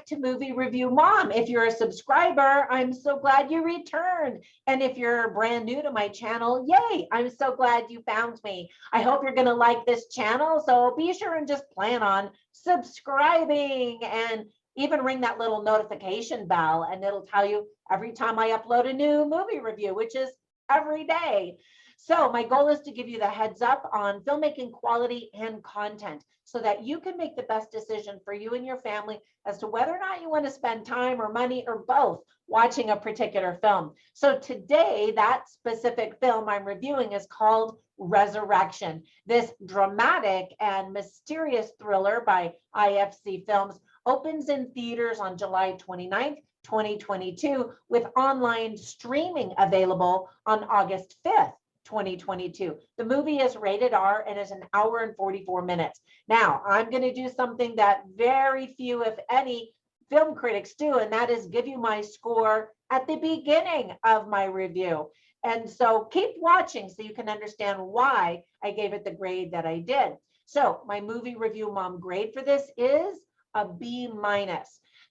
back to Movie Review Mom. If you're a subscriber, I'm so glad you returned. And if you're brand new to my channel, yay, I'm so glad you found me. I hope you're going to like this channel. So be sure and just plan on subscribing and even ring that little notification bell, and it'll tell you every time I upload a new movie review, which is every day. So my goal is to give you the heads up on filmmaking quality and content so that you can make the best decision for you and your family as to whether or not you want to spend time or money or both watching a particular film. So today, that specific film I'm reviewing is called Resurrection. This dramatic and mysterious thriller by IFC Films opens in theaters on July 29th, 2022, with online streaming available on August 5th, 2022. The movie is rated R and is an hour and 44 minutes. Now, I'm going to do something that very few, if any, film critics do, and that is give you my score at the beginning of my review. And so keep watching so you can understand why I gave it the grade that I did. So my Movie Review Mom grade for this is a B-.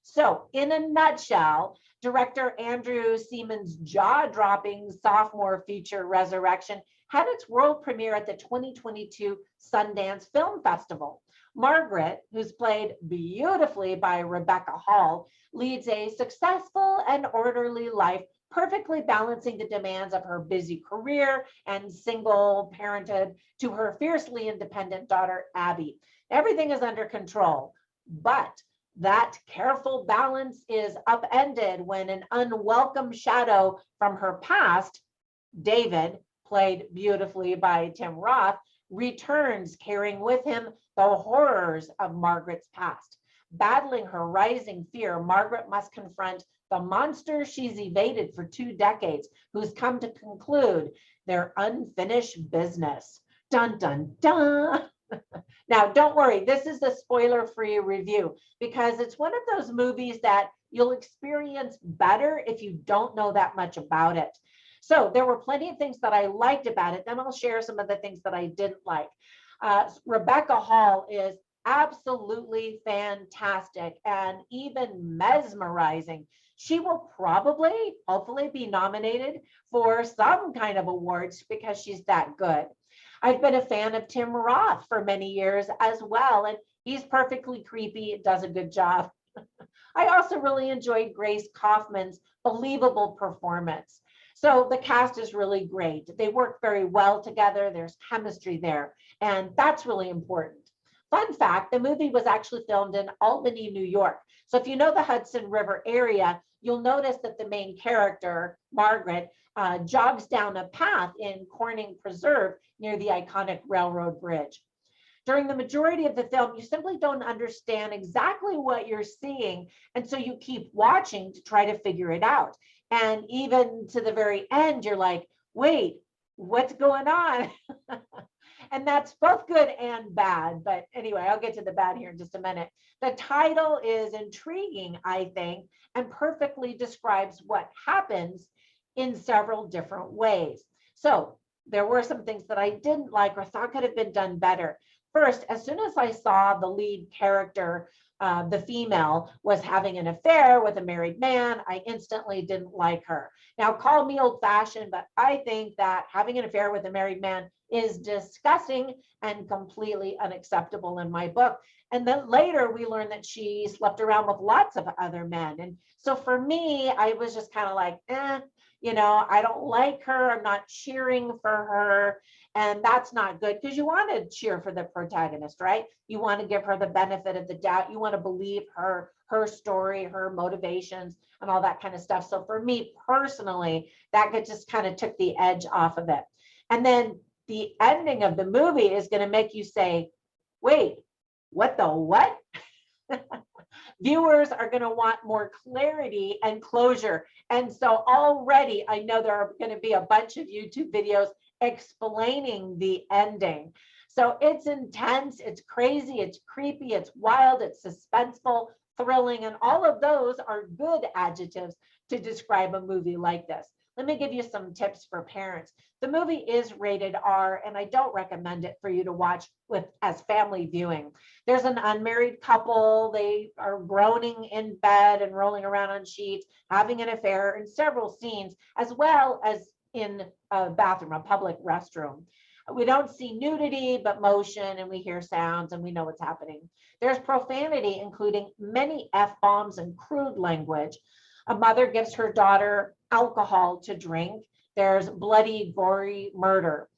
So in a nutshell, director Andrew Seaman's jaw-dropping sophomore feature Resurrection had its world premiere at the 2022 Sundance Film Festival. Margaret, who's played beautifully by Rebecca Hall, leads a successful and orderly life, perfectly balancing the demands of her busy career and single parenthood to her fiercely independent daughter, Abby. Everything is under control, but that careful balance is upended when an unwelcome shadow from her past, David, played beautifully by Tim Roth, returns carrying with him the horrors of Margaret's past. Battling her rising fear, Margaret must confront the monster she's evaded for 2 decades, who's come to conclude their unfinished business. Dun, dun, dun. Now, don't worry, this is a spoiler-free review because it's one of those movies that you'll experience better if you don't know that much about it. So there were plenty of things that I liked about it. Then I'll share some of the things that I didn't like. Rebecca Hall is absolutely fantastic and even mesmerizing. She will probably, hopefully, be nominated for some kind of awards because she's that good. I've been a fan of Tim Roth for many years as well, and he's perfectly creepy, does a good job. I also really enjoyed Grace Kaufman's believable performance. So the cast is really great. They work very well together. There's chemistry there, and that's really important. Fun fact, the movie was actually filmed in Albany, New York. So if you know the Hudson River area, you'll notice that the main character, Margaret, jogs down a path in Corning Preserve near the iconic railroad bridge. During the majority of the film, you simply don't understand exactly what you're seeing, and so you keep watching to try to figure it out. And even to the very end, you're like, wait, what's going on? And that's both good and bad. But anyway, I'll get to the bad here in just a minute. The title is intriguing, I think, and perfectly describes what happens in several different ways. So there were some things that I didn't like or thought could have been done better. First, as soon as I saw the lead character, the female, was having an affair with a married man, I instantly didn't like her. Now, call me old-fashioned, but I think that having an affair with a married man is disgusting and completely unacceptable in my book. And then later we learned that she slept around with lots of other men. And so for me, I was just kind of like, I don't like her. I'm not cheering for her. And that's not good because you want to cheer for the protagonist, right? You want to give her the benefit of the doubt. You want to believe her story, her motivations, and all that kind of stuff. So for me personally, that just kind of took the edge off of it. And then the ending of the movie is going to make you say, wait, what the what? Viewers are going to want more clarity and closure. And so already I know there are going to be a bunch of YouTube videos explaining the ending. So it's intense, it's crazy, it's creepy, it's wild, it's suspenseful, thrilling, and all of those are good adjectives to describe a movie like this. let me give you some tips for parents. The movie is rated R, and I don't recommend it for you to watch with as family viewing. There's an unmarried couple. They are groaning in bed and rolling around on sheets, having an affair in several scenes, as well as in a bathroom, a public restroom. We don't see nudity, but motion, and we hear sounds, and we know what's happening. There's profanity, including many F-bombs and crude language. A mother gives her daughter alcohol to drink. There's bloody, gory murder.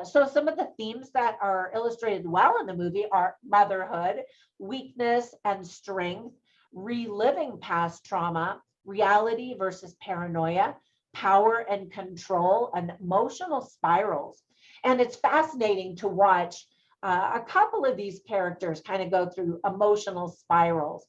So some of the themes that are illustrated well in the movie are motherhood, weakness and strength, reliving past trauma, reality versus paranoia, power and control, and emotional spirals. And it's fascinating to watch a couple of these characters kind of go through emotional spirals.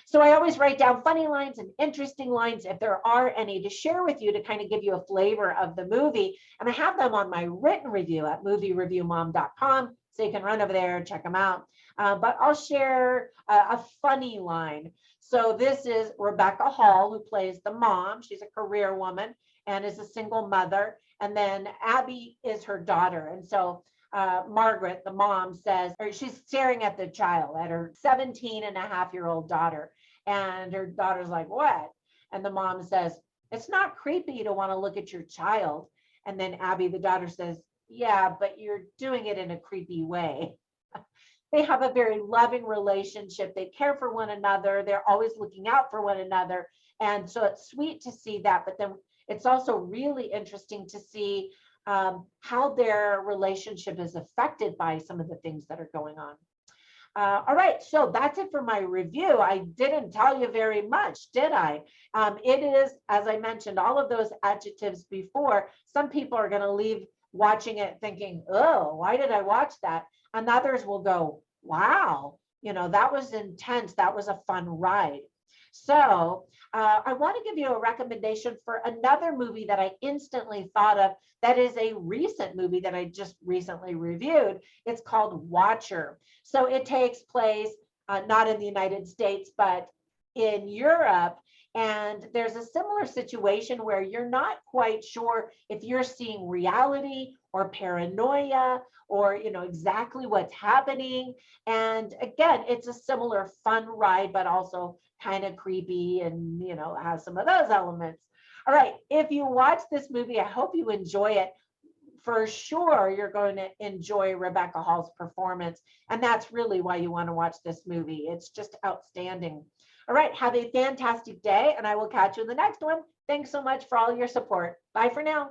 So I always write down funny lines and interesting lines, if there are any, to share with you to kind of give you a flavor of the movie. And I have them on my written review at moviereviewmom.com. So you can run over there and check them out. But I'll share a funny line. So this is Rebecca Hall, who plays the mom. She's a career woman and is a single mother. And then Abby is her daughter. And so Margaret, the mom, says, or she's staring at the child, at her 17-and-a-half-year-old daughter. And her daughter's like, what? And the mom says, it's not creepy to want to look at your child. And then Abby, the daughter, says, yeah, but you're doing it in a creepy way. They have a very loving relationship. They care for one another. They're always looking out for one another. And so it's sweet to see that. But then it's also really interesting to see how their relationship is affected by some of the things that are going on. All right, so that's it for my review. I didn't tell you very much, did I? It is, as I mentioned, all of those adjectives before. Some people are going to leave watching it thinking, oh, why did I watch that? And others will go, wow, that was intense. That was a fun ride. So I want to give you a recommendation for another movie that I instantly thought of that is a recent movie that I just recently reviewed. It's called Watcher. So it takes place not in the United States, but in Europe. And there's a similar situation where you're not quite sure if you're seeing reality or paranoia or exactly what's happening. And again, it's a similar fun ride, but also kind of creepy and has some of those elements. All right, if you watch this movie, I hope you enjoy it. For sure, you're going to enjoy Rebecca Hall's performance. And that's really why you want to watch this movie. It's just outstanding. All right, have a fantastic day, and I will catch you in the next one. Thanks so much for all your support. Bye for now.